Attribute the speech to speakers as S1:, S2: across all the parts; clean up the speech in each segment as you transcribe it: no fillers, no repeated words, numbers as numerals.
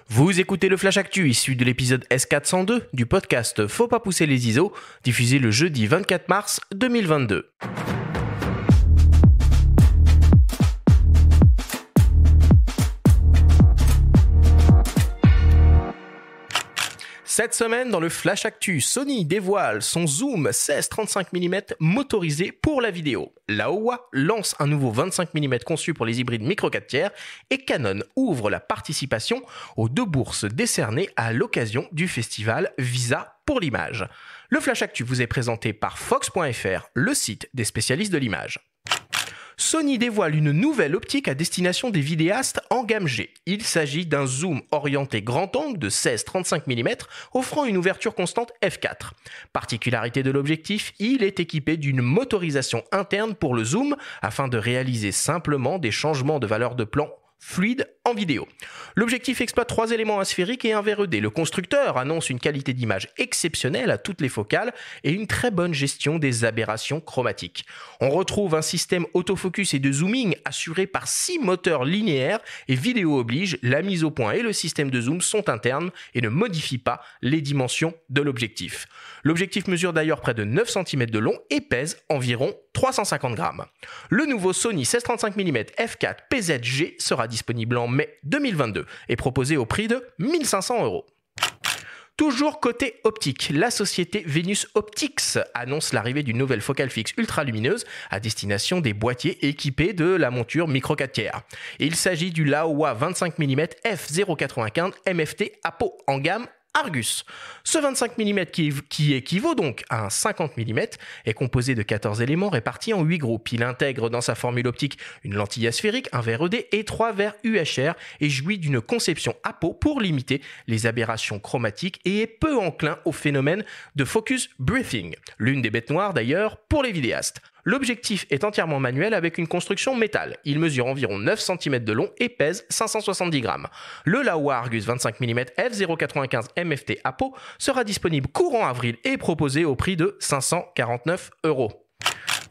S1: Vous écoutez le Flash Actu issu de l'épisode S402 du podcast Faut pas pousser les ISO, diffusé le jeudi 24 mars 2022. Cette semaine, dans le Flash Actu, Sony dévoile son zoom 16-35 mm motorisé pour la vidéo. Laowa lance un nouveau 25 mm conçu pour les hybrides micro 4/3 et Canon ouvre la participation aux 2 bourses décernées à l'occasion du festival Visa pour l'image. Le Flash Actu vous est présenté par Fox.fr, le site des spécialistes de l'image. Sony dévoile une nouvelle optique à destination des vidéastes en gamme G. Il s'agit d'un zoom orienté grand angle de 16-35 mm offrant une ouverture constante f4. Particularité de l'objectif, il est équipé d'une motorisation interne pour le zoom afin de réaliser simplement des changements de valeur de plan fluide en vidéo. L'objectif exploite 3 éléments asphériques et un verre ED. Le constructeur annonce une qualité d'image exceptionnelle à toutes les focales et une très bonne gestion des aberrations chromatiques. On retrouve un système autofocus et de zooming assuré par 6 moteurs linéaires et vidéo oblige, la mise au point et le système de zoom sont internes et ne modifient pas les dimensions de l'objectif. L'objectif mesure d'ailleurs près de 9 cm de long et pèse environ 350 grammes. Le nouveau Sony 16-35 mm f4 PZG sera disponible en mai 2022 et proposé au prix de 1 500 €. Toujours côté optique, la société Venus Optics annonce l'arrivée d'une nouvelle focale fixe ultra lumineuse à destination des boîtiers équipés de la monture micro 4/3. Il s'agit du Laowa 25 mm f0.95 MFT Apo en gamme Argus. Ce 25 mm qui équivaut donc à un 50 mm est composé de 14 éléments répartis en 8 groupes. Il intègre dans sa formule optique une lentille asphérique, un verre ED et 3 verres UHR et jouit d'une conception Apo pour limiter les aberrations chromatiques et est peu enclin au phénomène de focus breathing, l'une des bêtes noires d'ailleurs pour les vidéastes. L'objectif est entièrement manuel avec une construction métal. Il mesure environ 9 cm de long et pèse 570 grammes. Le Laowa Argus 25 mm f0.95 MFT Apo sera disponible courant avril et proposé au prix de 549 €.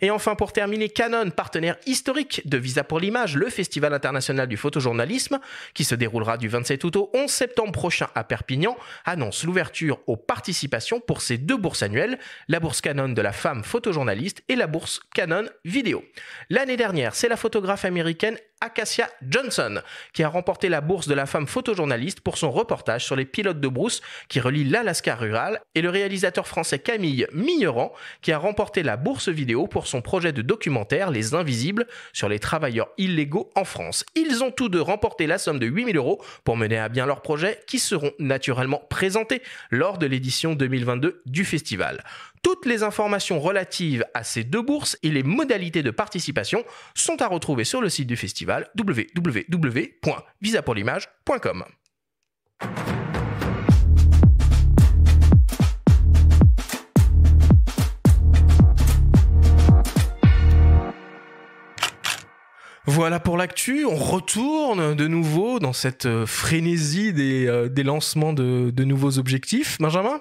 S1: Et enfin, pour terminer, Canon, partenaire historique de Visa pour l'image, le Festival international du photojournalisme, qui se déroulera du 27 août au 11 septembre prochain à Perpignan, annonce l'ouverture aux participations pour ses 2 bourses annuelles, la bourse Canon de la femme photojournaliste et la bourse Canon vidéo. L'année dernière, c'est la photographe américaine Acacia Johnson qui a remporté la bourse de la femme photojournaliste pour son reportage sur les pilotes de brousse qui relient l'Alaska rural et le réalisateur français Camille Migneran qui a remporté la bourse vidéo pour son projet de documentaire Les Invisibles sur les travailleurs illégaux en France. Ils ont tous deux remporté la somme de 8 000 € pour mener à bien leurs projets qui seront naturellement présentés lors de l'édition 2022 du festival. Toutes les informations relatives à ces 2 bourses et les modalités de participation sont à retrouver sur le site du festival www.visapourlimage.com. Voilà pour l'actu, on retourne de nouveau dans cette frénésie des lancements de nouveaux objectifs. Benjamin ?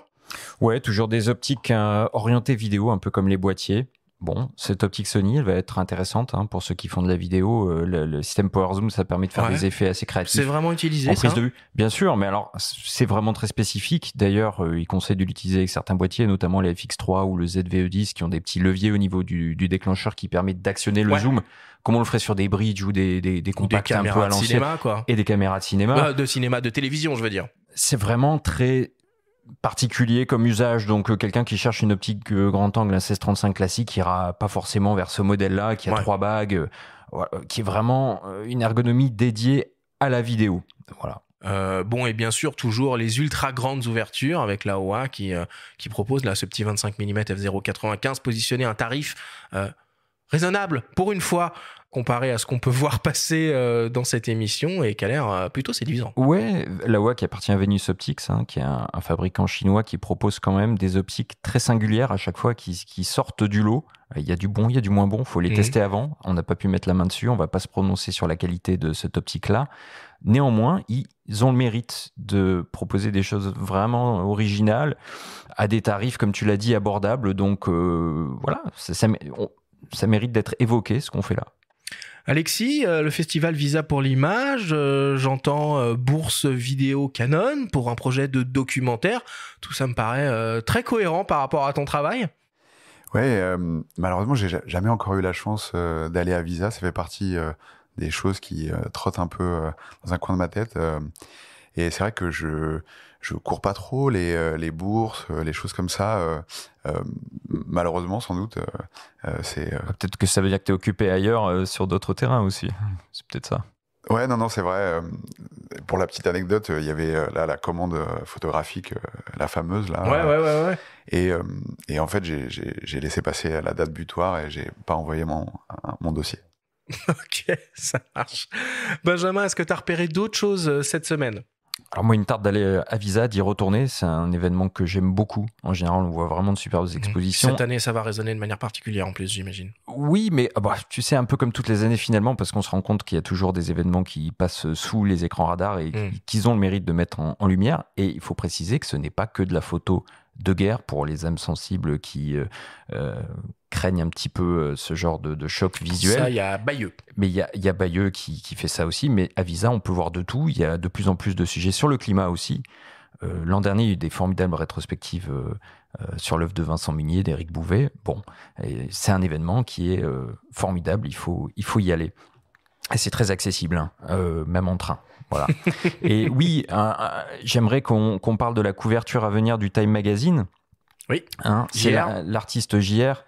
S2: Ouais, toujours des optiques orientées vidéo, un peu comme les boîtiers. Bon, cette optique Sony, elle va être intéressante pour ceux qui font de la vidéo. Le système Power Zoom, ça permet de faire des effets assez créatifs.
S1: C'est vraiment utilisé,
S2: en prise de vue, bien sûr, mais alors c'est vraiment très spécifique. D'ailleurs, ils conseillent de l'utiliser avec certains boîtiers, notamment les FX3 ou le ZVE10, qui ont des petits leviers au niveau du déclencheur qui permettent d'actionner le zoom, comme on le ferait sur des bridges ou des compacts un peu à l'ancienne.
S1: Cinéma, quoi.
S2: Et des caméras de cinéma.
S1: De cinéma, de télévision, je veux dire.
S2: C'est vraiment très particulier comme usage, donc quelqu'un qui cherche une optique grand angle, un 16-35 classique, ira pas forcément vers ce modèle-là qui a 3 bagues, qui est vraiment une ergonomie dédiée à la vidéo. Voilà.
S1: Bon, et bien sûr toujours les ultra grandes ouvertures avec la Laowa qui propose là ce petit 25 mm f0.95 positionné à un tarif raisonnable pour une fois comparé à ce qu'on peut voir passer dans cette émission et qui a l'air plutôt séduisant.
S2: Ouais, Laowa qui appartient à Venus Optics, qui est un fabricant chinois qui propose quand même des optiques très singulières à chaque fois qui sortent du lot. Il y a du bon, il y a du moins bon, il faut les tester avant. On n'a pas pu mettre la main dessus, on ne va pas se prononcer sur la qualité de cette optique-là. Néanmoins, ils ont le mérite de proposer des choses vraiment originales à des tarifs, comme tu l'as dit, abordables. Donc voilà, ça mérite d'être évoqué, ce qu'on fait là.
S1: Alexis, le festival Visa pour l'image, j'entends bourse vidéo Canon pour un projet de documentaire. Tout ça me paraît très cohérent par rapport à ton travail.
S3: Ouais, malheureusement, j'ai jamais encore eu la chance d'aller à Visa. Ça fait partie des choses qui trottent un peu dans un coin de ma tête. Et c'est vrai que je cours pas trop les bourses, les choses comme ça. Malheureusement, sans doute, c'est.
S2: Peut-être que ça veut dire que tu es occupé ailleurs sur d'autres terrains aussi. C'est peut-être ça.
S3: Ouais, non, c'est vrai. Pour la petite anecdote, il y avait là la commande photographique, la fameuse là.
S1: Ouais.
S3: Et en fait, j'ai laissé passer la date butoir et j'ai pas envoyé mon dossier.
S1: Ok, ça marche. Benjamin, est-ce que tu as repéré d'autres choses cette semaine ?
S2: Alors moi, il me tarde d'aller à Visa, d'y retourner. C'est un événement que j'aime beaucoup. En général, on voit vraiment de superbes expositions.
S1: Cette année, ça va résonner de manière particulière en plus, j'imagine.
S2: Oui, mais tu sais, un peu comme toutes les années finalement, parce qu'on se rend compte qu'il y a toujours des événements qui passent sous les écrans radars et qu'ils ont le mérite de mettre en lumière. Et il faut préciser que ce n'est pas que de la photo de guerre pour les âmes sensibles qui craignent un petit peu ce genre de choc visuel.
S1: Ça, il y a Bayeux.
S2: Mais il y a Bayeux qui fait ça aussi. Mais à Visa, on peut voir de tout. Il y a de plus en plus de sujets sur le climat aussi. L'an dernier, il y a eu des formidables rétrospectives sur l'œuvre de Vincent Munier, d'Éric Bouvet. Bon, c'est un événement qui est formidable. Il faut y aller. Et c'est très accessible, hein, même en train. Voilà. Et oui, j'aimerais qu'on parle de la couverture à venir du Time Magazine.
S1: Oui.
S2: C'est l'artiste JR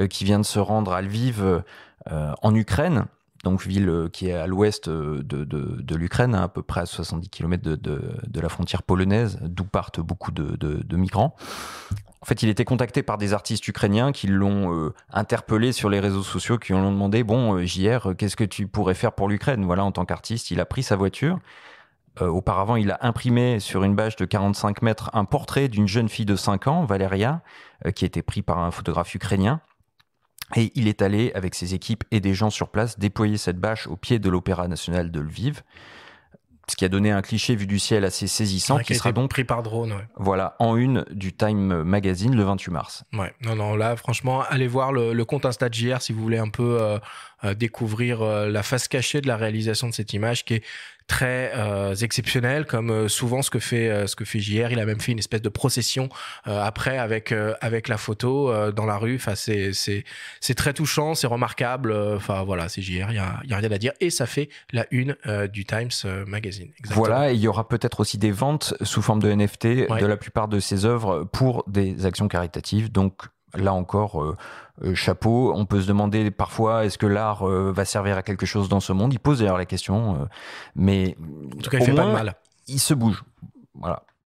S2: qui vient de se rendre à Lviv en Ukraine, donc ville qui est à l'ouest de l'Ukraine, à peu près à 70 km de la frontière polonaise, d'où partent beaucoup de migrants. En fait, il était contacté par des artistes ukrainiens qui l'ont interpellé sur les réseaux sociaux, qui lui ont demandé « Bon, JR, qu'est-ce que tu pourrais faire pour l'Ukraine ?» Voilà, en tant qu'artiste, il a pris sa voiture. Auparavant, il a imprimé sur une bâche de 45 mètres un portrait d'une jeune fille de 5 ans, Valeria, qui a été pris par un photographe ukrainien. Et il est allé, avec ses équipes et des gens sur place, déployer cette bâche au pied de l'Opéra national de Lviv. Ce qui a donné un cliché vu du ciel assez saisissant, qui sera donc
S1: pris par drone. Ouais.
S2: Voilà, en une du Time Magazine le 28 mars.
S1: Ouais, non, là, franchement, allez voir le compte Insta de JR si vous voulez un peu découvrir la face cachée de la réalisation de cette image qui est très exceptionnelle, comme souvent ce que fait JR. Il a même fait une espèce de procession après avec la photo dans la rue. Enfin, c'est très touchant, c'est remarquable. Enfin voilà, c'est JR, il y a rien à dire et ça fait la une du Times Magazine. Exactement.
S2: Voilà, et il y aura peut-être aussi des ventes sous forme de NFT de la plupart de ses œuvres pour des actions caritatives. Donc là encore, chapeau. On peut se demander parfois, est-ce que l'art va servir à quelque chose dans ce monde ? Il pose d'ailleurs la question, mais
S1: en tout cas, il fait pas de mal.
S2: Il se bouge. Voilà.